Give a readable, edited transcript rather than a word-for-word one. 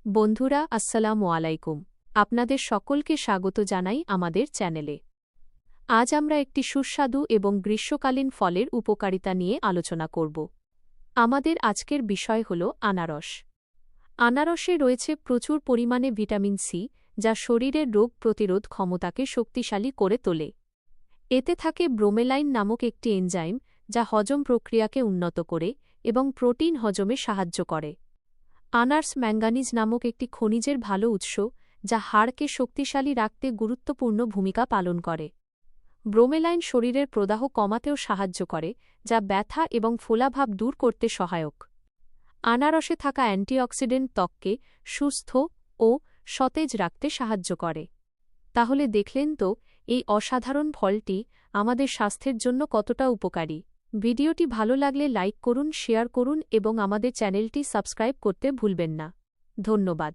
বন্ধুরা আসসালামু আলাইকুম। আপনাদের সকলকে স্বাগত জানাই আমাদের চ্যানেলে। আজ আমরা একটি সুস্বাদু এবং গ্রীষ্মকালীন ফলের উপকারিতা নিয়ে আলোচনা করব। আমাদের আজকের বিষয় হল আনারস। আনারসে রয়েছে প্রচুর পরিমাণে ভিটামিন সি, যা শরীরের রোগ প্রতিরোধ ক্ষমতাকে শক্তিশালী করে তোলে। এতে থাকে ব্রোমেলাইন নামক একটি এনজাইম, যা হজম প্রক্রিয়াকে উন্নত করে এবং প্রোটিন হজমে সাহায্য করে। আনারস ম্যাঙ্গানিজ নামক একটি খনিজের ভালো উৎস, যা হাড়কে শক্তিশালী রাখতে গুরুত্বপূর্ণ ভূমিকা পালন করে। ব্রোমেলাইন শরীরের প্রদাহ কমাতেও সাহায্য করে, যা ব্যথা এবং ফোলাভাব দূর করতে সহায়ক। আনারসে থাকা অ্যান্টিঅক্সিডেন্ট ত্বককে সুস্থ ও সতেজ রাখতে সাহায্য করে। তাহলে দেখলেন তো এই অসাধারণ ফলটি আমাদের স্বাস্থ্যের জন্য কতটা উপকারী। ভিডিওটি ভালো লাগলে লাইক করুন, শেয়ার করুন এবং আমাদের চ্যানেলটি সাবস্ক্রাইব করতে ভুলবেন না। ধন্যবাদ।